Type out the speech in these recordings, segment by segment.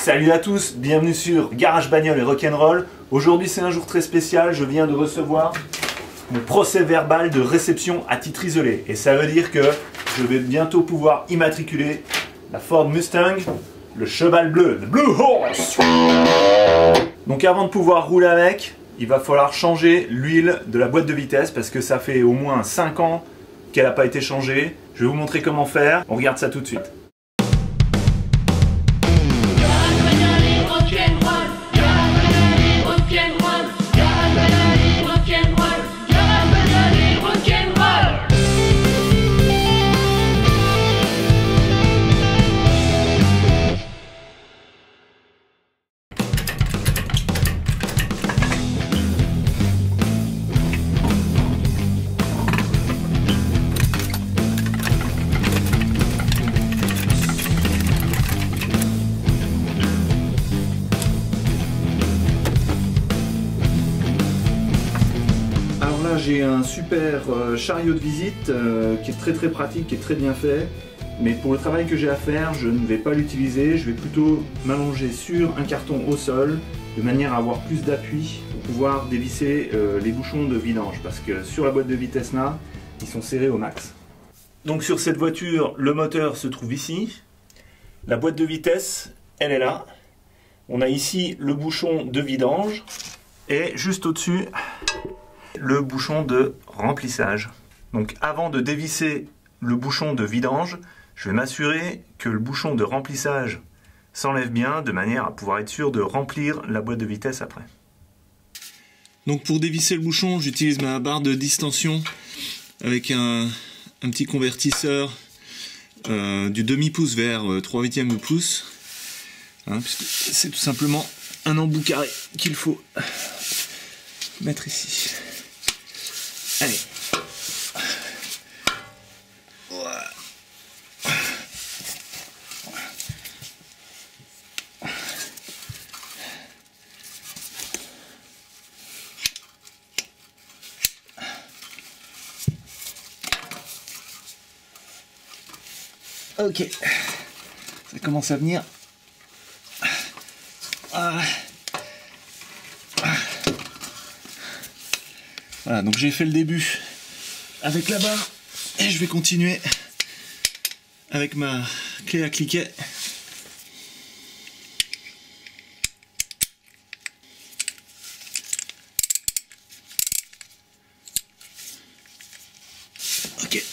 Salut à tous, bienvenue sur Garage Bagnole et Rock'n'Roll. Aujourd'hui c'est un jour très spécial, je viens de recevoir mon procès verbal de réception à titre isolé. Et ça veut dire que je vais bientôt pouvoir immatriculer la Ford Mustang, le cheval bleu, le Blue Horse. Donc avant de pouvoir rouler avec, il va falloir changer l'huile de la boîte de vitesse parce que ça fait au moins 5 ans qu'elle n'a pas été changée. Je vais vous montrer comment faire, on regarde ça tout de suite. J'ai un super chariot de visite qui est très pratique, qui est très bien fait. Mais pour le travail que j'ai à faire, je ne vais pas l'utiliser. Je vais plutôt m'allonger sur un carton au sol de manière à avoir plus d'appui pour pouvoir dévisser les bouchons de vidange. Parce que sur la boîte de vitesse là, ils sont serrés au max. Donc sur cette voiture, le moteur se trouve ici. La boîte de vitesse, elle est là. On a ici le bouchon de vidange. Et juste au-dessus, le bouchon de remplissage. Donc avant de dévisser le bouchon de vidange, je vais m'assurer que le bouchon de remplissage s'enlève bien de manière à pouvoir être sûr de remplir la boîte de vitesse après. Donc pour dévisser le bouchon, j'utilise ma barre de distension avec un petit convertisseur du demi-pouce vers 3/8 de pouce. Hein, puisque c'est tout simplement un embout carré qu'il faut mettre ici. Allez. Ok. Ça commence à venir. Voilà, donc j'ai fait le début avec la barre et je vais continuer avec ma clé à cliquet. Ok.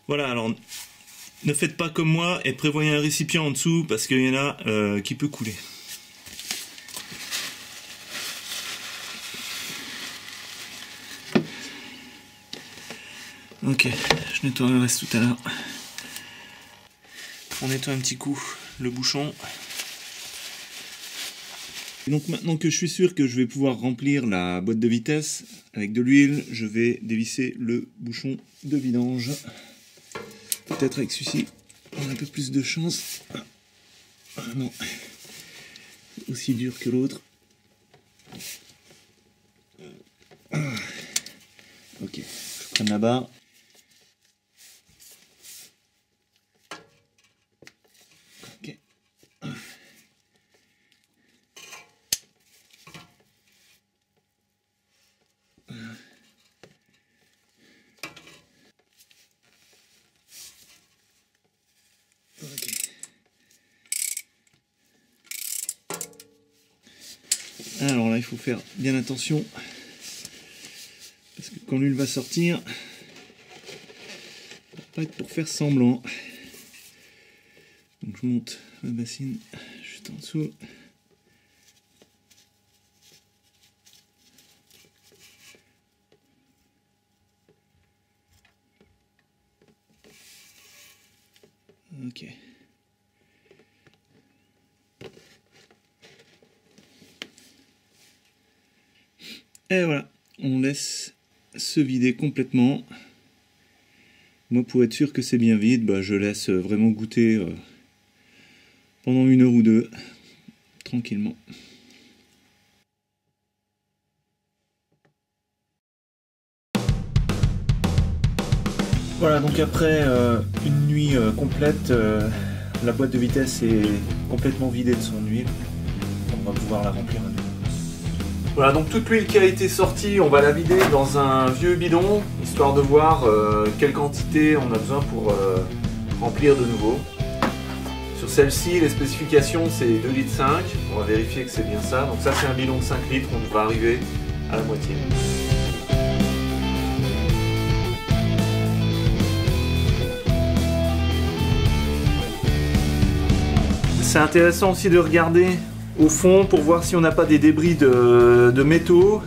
Voilà, alors ne faites pas comme moi et prévoyez un récipient en dessous parce qu'il y en a qui peut couler. Ok, je nettoie le reste tout à l'heure. On nettoie un petit coup le bouchon. Et donc maintenant que je suis sûr que je vais pouvoir remplir la boîte de vitesse avec de l'huile, je vais dévisser le bouchon de vidange. Peut-être avec celui-ci, on a un peu plus de chance. Ah non, aussi dur que l'autre. Ok, je prends la barre. Ok. Alors là, il faut faire bien attention parce que quand l'huile va sortir, ça va pas être pour faire semblant. Donc je monte ma bassine juste en dessous. Ok. Et voilà, on laisse se vider complètement. Moi, pour être sûr que c'est bien vide, bah, je laisse vraiment goûter pendant 1 heure ou 2, tranquillement. Voilà, donc après une nuit complète, la boîte de vitesse est complètement vidée de son huile. On va pouvoir la remplir à nouveau. Voilà, donc toute l'huile qui a été sortie, on va la vider dans un vieux bidon, histoire de voir quelle quantité on a besoin pour remplir de nouveau. Sur celle-ci, les spécifications c'est 2,5 litres. On va vérifier que c'est bien ça. Donc ça c'est un bidon de 5 litres, on va arriver à la moitié. C'est intéressant aussi de regarder au fond pour voir si on n'a pas des débris de métaux.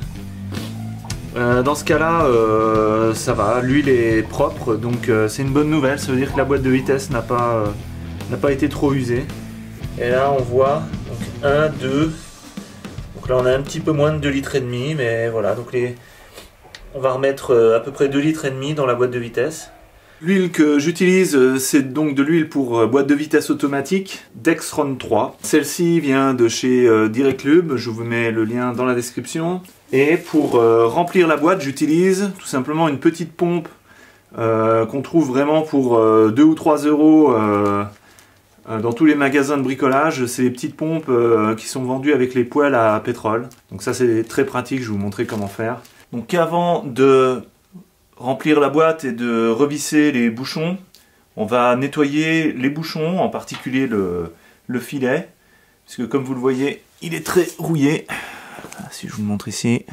Dans ce cas-là, ça va, l'huile est propre, donc c'est une bonne nouvelle. Ça veut dire que la boîte de vitesse n'a pas été trop usée. Et là, on voit donc 1, 2. Donc là, on a un petit peu moins de 2,5 litres, mais voilà. Donc on va remettre à peu près 2,5 litres dans la boîte de vitesse. L'huile que j'utilise, c'est donc de l'huile pour boîte de vitesse automatique Dexron 3. Celle-ci vient de chez Directlube, je vous mets le lien dans la description. Et pour remplir la boîte, j'utilise tout simplement une petite pompe qu'on trouve vraiment pour 2 ou 3 euros dans tous les magasins de bricolage. C'est les petites pompes qui sont vendues avec les poêles à pétrole. Donc ça c'est très pratique, je vais vous montrer comment faire. Donc avant de remplir la boîte et de revisser les bouchons, on va nettoyer les bouchons, en particulier le filet, puisque comme vous le voyez, il est très rouillé. Si je vous le montre ici,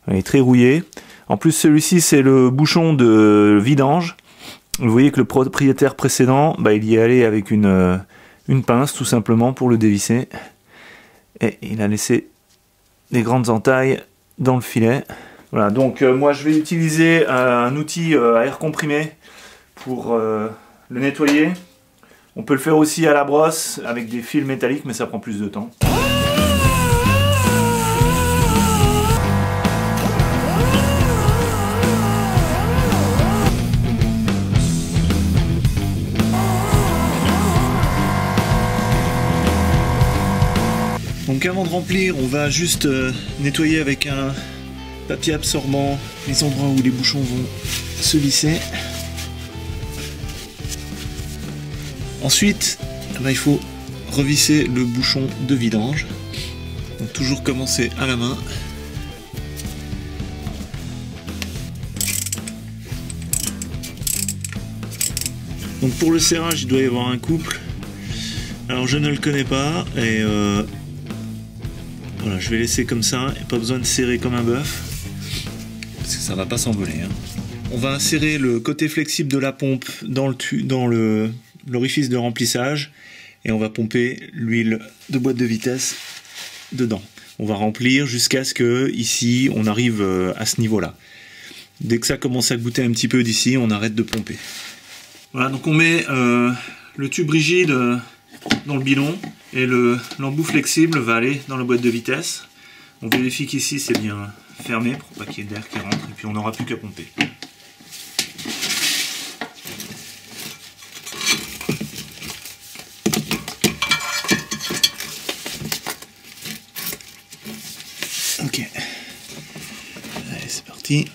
il est très rouillé. En plus, celui-ci, c'est le bouchon de vidange. Vous voyez que le propriétaire précédent, bah, il y est allé avec une pince, tout simplement, pour le dévisser. Et il a laissé des grandes entailles dans le filet. Voilà, donc moi je vais utiliser un outil à air comprimé pour le nettoyer. On peut le faire aussi à la brosse avec des fils métalliques, mais ça prend plus de temps. Donc avant de remplir, on va juste nettoyer avec un papier absorbant les endroits où les bouchons vont se visser. Ensuite, il faut revisser le bouchon de vidange. Donc toujours commencer à la main. Donc pour le serrage, il doit y avoir un couple. Alors je ne le connais pas et voilà, je vais laisser comme ça, et pas besoin de serrer comme un bœuf. Parce que ça va pas s'envoler. On va insérer le côté flexible de la pompe dans l'orifice de remplissage et on va pomper l'huile de boîte de vitesse dedans. On va remplir jusqu'à ce que ici on arrive à ce niveau-là. Dès que ça commence à goûter un petit peu d'ici, on arrête de pomper. Voilà, donc on met le tube rigide dans le bidon et l'embout flexible va aller dans la boîte de vitesse. On vérifie qu'ici c'est bien fermé pour pas qu'il y ait d'air qui rentre et puis on n'aura plus qu'à pomper. Ok, allez c'est parti.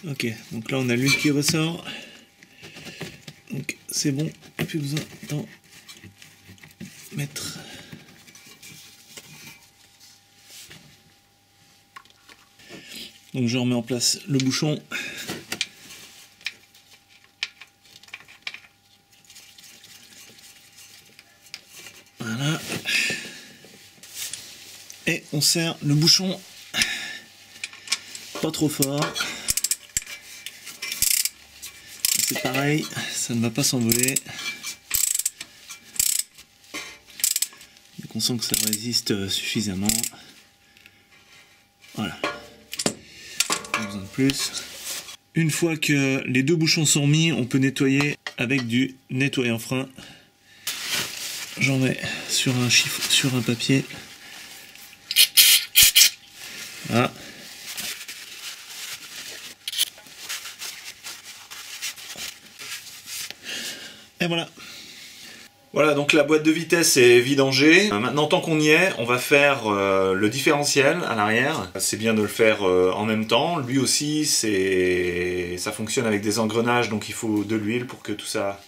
Ok, donc là on a l'huile qui ressort. Donc c'est bon, plus besoin d'en mettre. Donc je remets en place le bouchon. Voilà. Et on serre le bouchon pas trop fort. C'est pareil, ça ne va pas s'envoler. Donc on sent que ça résiste suffisamment. Voilà. Pas besoin de plus. Une fois que les deux bouchons sont mis, on peut nettoyer avec du nettoyant frein. J'en mets sur un papier. Voilà. Et voilà. Voilà, donc la boîte de vitesse est vidangée. Maintenant, tant qu'on y est, on va faire le différentiel à l'arrière. C'est bien de le faire en même temps. Lui aussi, ça fonctionne avec des engrenages, donc il faut de l'huile pour que tout ça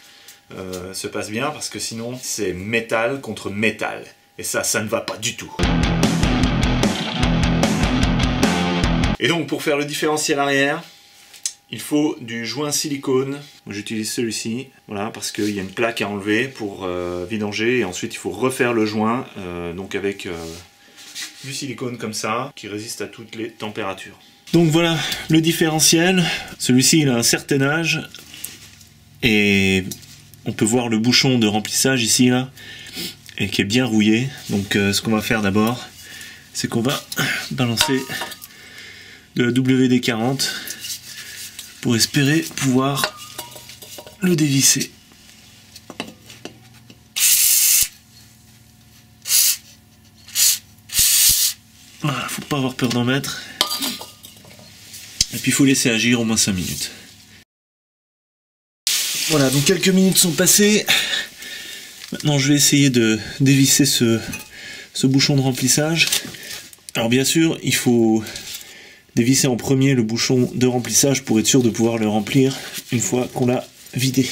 se passe bien, parce que sinon, c'est métal contre métal. Et ça ne va pas du tout. Et donc, pour faire le différentiel arrière, il faut du joint silicone. J'utilise celui-ci, voilà, parce qu'il y a une plaque à enlever pour vidanger, et ensuite il faut refaire le joint, donc avec du silicone comme ça, qui résiste à toutes les températures. Donc voilà le différentiel. Celui-ci il a un certain âge, et on peut voir le bouchon de remplissage ici, là, et qui est bien rouillé. Donc ce qu'on va faire d'abord, c'est qu'on va balancer de la WD-40 pour espérer pouvoir le dévisser. Voilà, faut pas avoir peur d'en mettre. Et puis il faut laisser agir au moins 5 minutes. Voilà, donc quelques minutes sont passées. Maintenant je vais essayer de dévisser ce bouchon de remplissage. Alors bien sûr, il faut dévisser en premier le bouchon de remplissage pour être sûr de pouvoir le remplir une fois qu'on l'a vidé.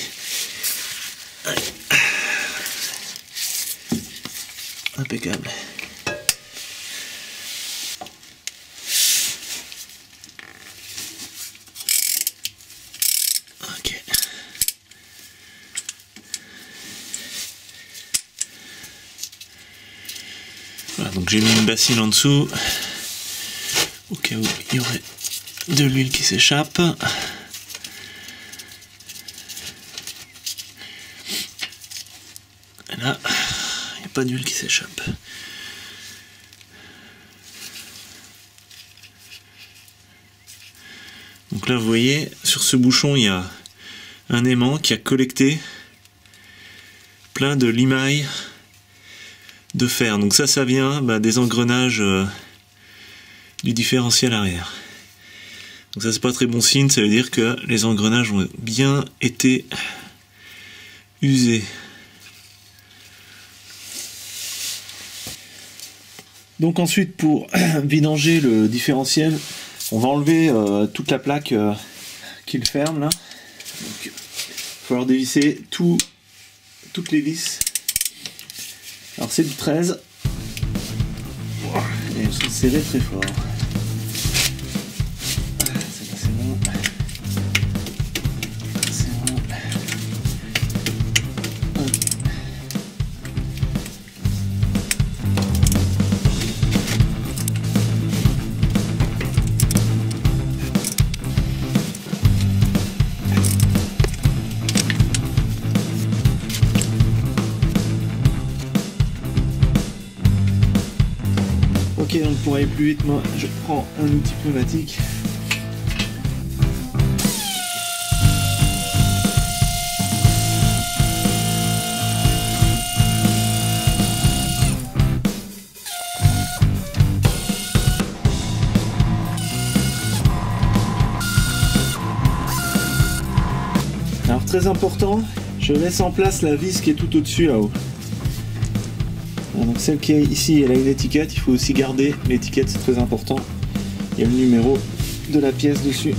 Impeccable. Ok. Voilà, donc j'ai mis une bassine en dessous au cas où il y aurait de l'huile qui s'échappe. Et là, il n'y a pas d'huile qui s'échappe. Donc là, vous voyez, sur ce bouchon, il y a un aimant qui a collecté plein de limailles de fer. Donc ça vient des engrenages du différentiel arrière. Donc ça, c'est pas très bon signe, ça veut dire que les engrenages ont bien été usés. Donc ensuite, pour vidanger le différentiel, on va enlever toute la plaque qui le ferme là. Donc, il va falloir dévisser toutes les vis. Alors c'est du 13. Et elles sont serrées très fort. Celle-là c'est bon. C'est bon. Ok, donc pour aller plus vite, moi je prends un outil pneumatique. Alors très important, je laisse en place la vis qui est tout au-dessus là-haut. Donc celle qui est ici, elle a une étiquette, il faut aussi garder l'étiquette, c'est très important. Il y a le numéro de la pièce dessus.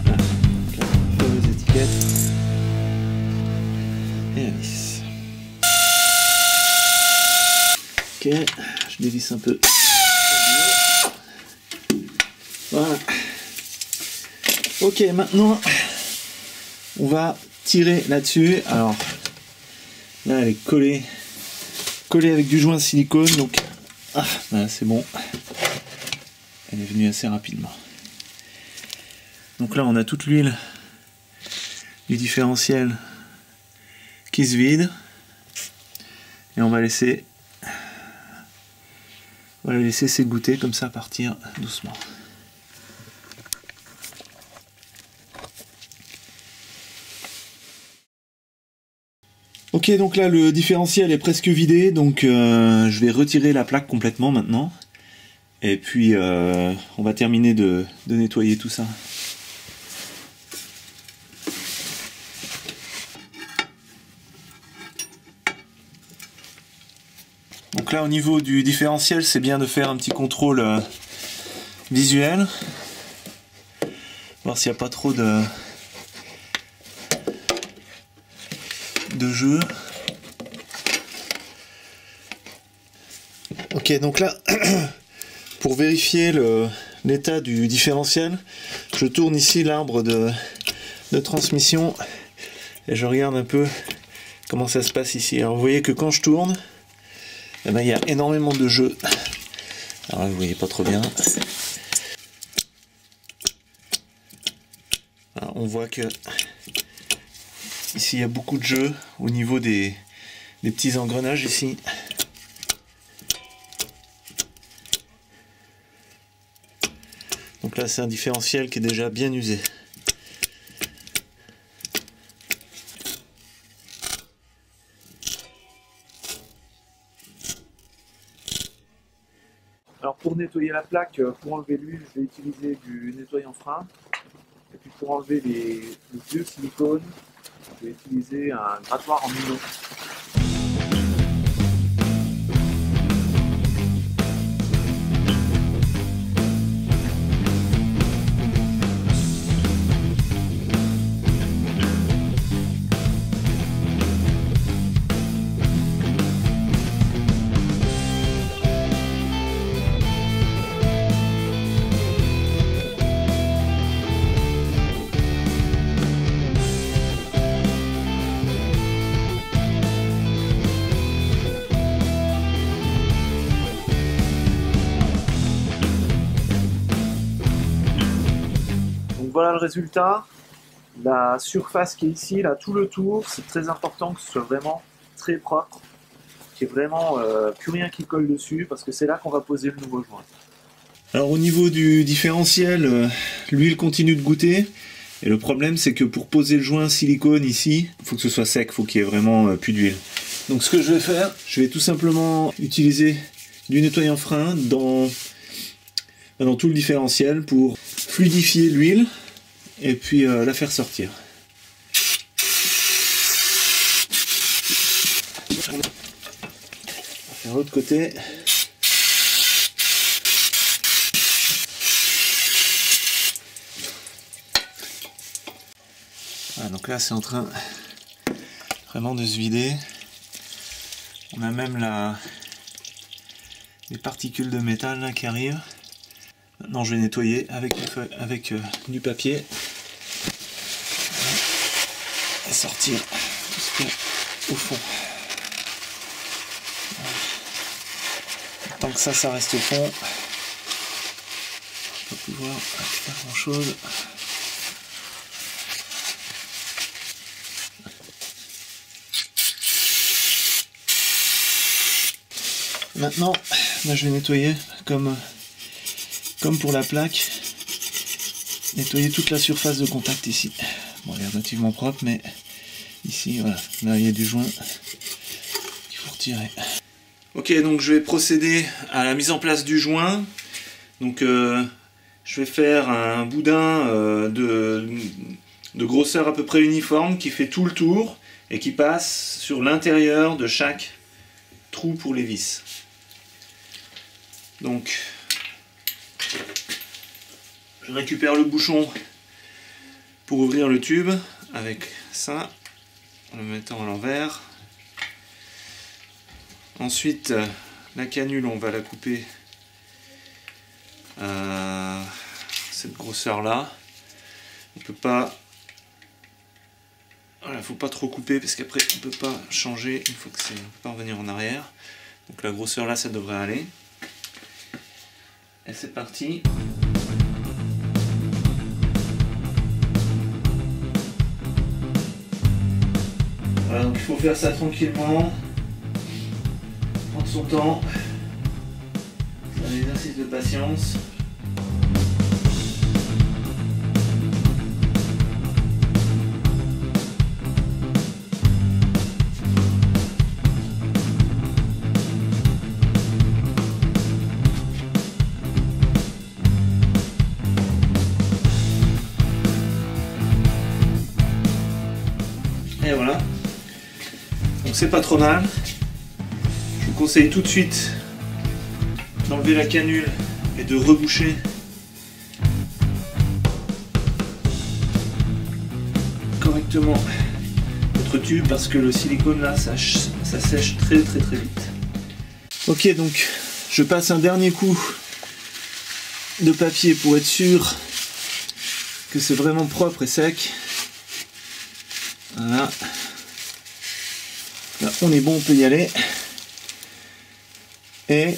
Voilà, donc la fameuse étiquette. Et la vis. Ok, je dévisse un peu. Voilà. Ok, maintenant on va tirer là-dessus. Alors là elle est collée avec du joint silicone, donc voilà, c'est bon. elle est venue assez rapidement. Donc là on a toute l'huile du différentiel qui se vide et on va la laisser s'égoutter comme ça, partir doucement. Ok, donc là le différentiel est presque vidé, donc je vais retirer la plaque complètement maintenant et puis on va terminer de nettoyer tout ça. Donc là au niveau du différentiel, c'est bien de faire un petit contrôle visuel, voir s'il n'y a pas trop de jeu. Ok, donc là pour vérifier l'état du différentiel, je tourne ici l'arbre de transmission et je regarde un peu comment ça se passe ici. Alors vous voyez que quand je tourne, eh ben, il y a énormément de jeu. Alors là, vous voyez pas trop bien. Alors, on voit que ici il y a beaucoup de jeu au niveau des petits engrenages ici. Donc là c'est un différentiel qui est déjà bien usé. Alors pour nettoyer la plaque, pour enlever l'huile, je vais utiliser du nettoyant frein. Et puis pour enlever le vieux silicone, je vais utiliser un grattoir en nylon. Voilà le résultat. La surface qui est ici, là, tout le tour, c'est très important que ce soit vraiment très propre, qu'il n'y ait vraiment plus rien qui colle dessus, parce que c'est là qu'on va poser le nouveau joint. Alors au niveau du différentiel, l'huile continue de goûter, et le problème c'est que pour poser le joint silicone ici, il faut que ce soit sec, il faut qu'il y ait vraiment plus d'huile. Donc ce que je vais faire, je vais tout simplement utiliser du nettoyant frein dans tout le différentiel pour fluidifier l'huile et puis la faire sortir. On va faire l'autre côté. Voilà, donc là c'est en train vraiment de se vider. On a même les particules de métal là qui arrivent. Maintenant je vais nettoyer avec du papier et sortir jusqu'au fond. Tant que ça reste au fond, on va pas pouvoir faire grand chose. Maintenant, là, je vais nettoyer comme pour la plaque, nettoyer toute la surface de contact ici. Bon, elle est relativement propre, mais ici, voilà, là il y a du joint qu'il faut retirer. Ok, donc je vais procéder à la mise en place du joint. Donc je vais faire un boudin de grosseur à peu près uniforme qui fait tout le tour et qui passe sur l'intérieur de chaque trou pour les vis. Donc je récupère le bouchon pour ouvrir le tube avec ça, en le mettant à l'envers. Ensuite, la canule, on va la couper à cette grosseur-là. On peut pas, voilà, faut pas trop couper parce qu'après on peut pas changer une fois que c'est, on peut pas revenir en arrière. Donc la grosseur là, ça devrait aller. Et c'est parti. Voilà, donc il faut faire ça tranquillement, prendre son temps, c'est un exercice de patience. Et voilà. Donc c'est pas trop mal. Je vous conseille tout de suite d'enlever la canule et de reboucher correctement votre tube parce que le silicone là ça sèche très vite. Ok, donc je passe un dernier coup de papier pour être sûr que c'est vraiment propre et sec. Voilà. Là, on est bon, on peut y aller. Et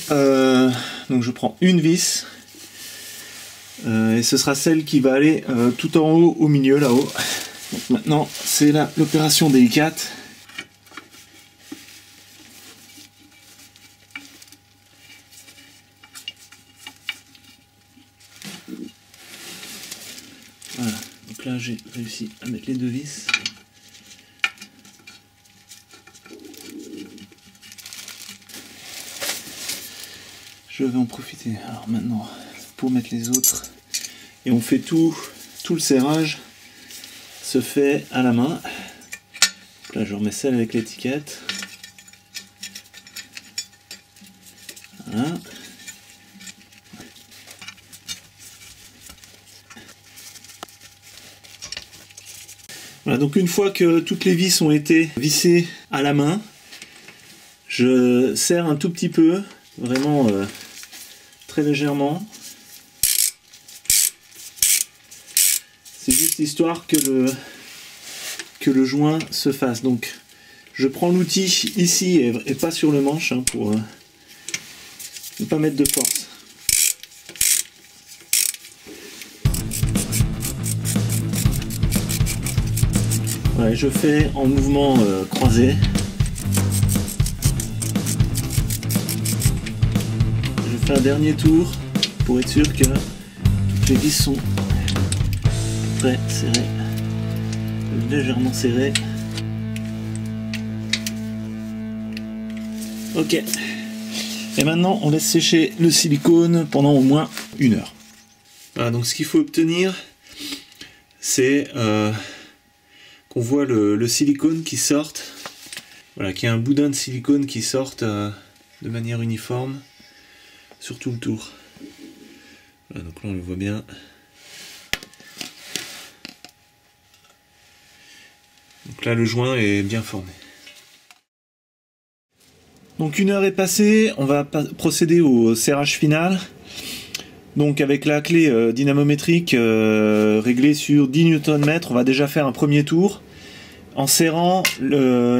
donc je prends une vis et ce sera celle qui va aller tout en haut, au milieu, là-haut. Donc maintenant, c'est l'opération délicate. Voilà. Donc là, j'ai réussi à mettre les deux vis. Je vais en profiter alors maintenant pour mettre les autres et on fait tout le serrage se fait à la main. Là je remets celle avec l'étiquette. Voilà. Voilà, donc une fois que toutes les vis ont été vissées à la main, je serre un tout petit peu, vraiment très légèrement. C'est juste histoire que le joint se fasse. Donc je prends l'outil ici et pas sur le manche hein, pour ne pas mettre de force. Voilà, je fais en mouvement croisé. Un dernier tour pour être sûr que toutes les vis sont très serrées, légèrement serrées. Ok, et maintenant on laisse sécher le silicone pendant au moins 1 heure. Voilà, donc ce qu'il faut obtenir c'est qu'on voit le silicone qui sorte, voilà, qu'il y ait un boudin de silicone qui sorte de manière uniforme sur tout le tour. Voilà, donc là on le voit bien. Donc là le joint est bien formé. Donc 1 heure est passée, on va procéder au serrage final. Donc avec la clé dynamométrique réglée sur 10 Nm, on va déjà faire un premier tour en serrant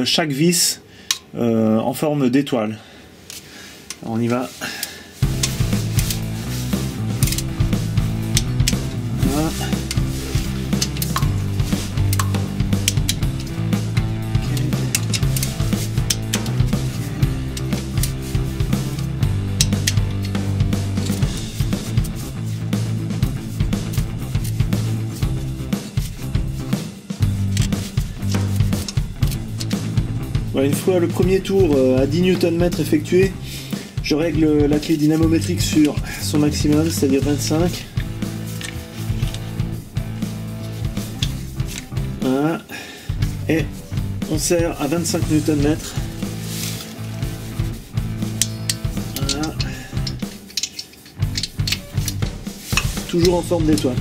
chaque vis en forme d'étoile. On y va. Voilà, une fois le premier tour à 10 Nm effectué, je règle la clé dynamométrique sur son maximum, c'est-à-dire 25. Voilà. Et on serre à 25 Nm. Voilà. Toujours en forme d'étoile.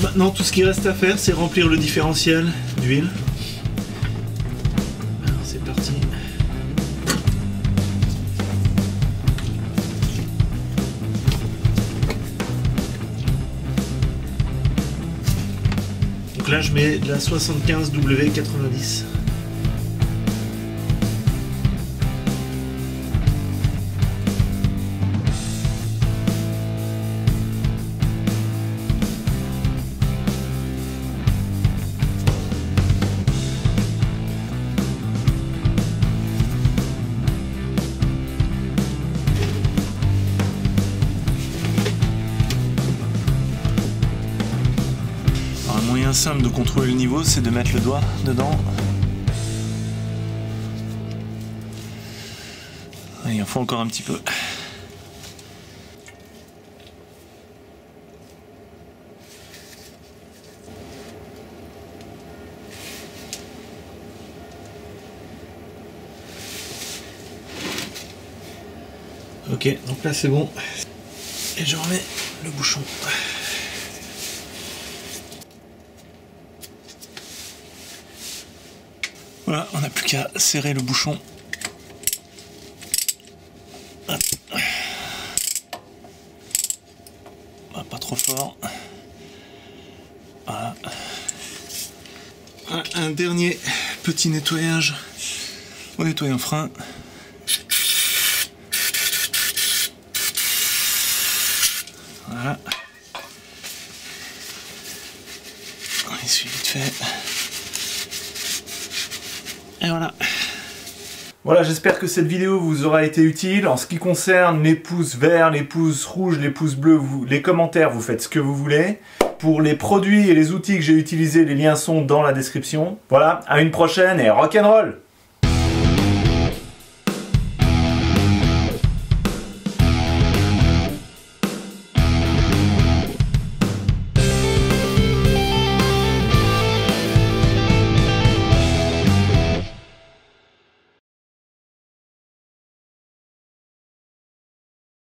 Maintenant, tout ce qui reste à faire, c'est remplir le différentiel d'huile. Alors, c'est parti. Donc là je mets de la 75W90. Un moyen simple de contrôler le niveau, c'est de mettre le doigt dedans. Il en faut encore un petit peu. Ok, donc là c'est bon. Et je remets le bouchon. Voilà, on n'a plus qu'à serrer le bouchon. Hop. Pas trop fort. Voilà. Un dernier petit nettoyage au nettoyant frein. Voilà. On essuie vite fait. Et voilà. Voilà, j'espère que cette vidéo vous aura été utile. En ce qui concerne les pouces verts, les pouces rouges, les pouces bleus, les commentaires, vous faites ce que vous voulez. Pour les produits et les outils que j'ai utilisés, les liens sont dans la description. Voilà, à une prochaine et rock'n'roll!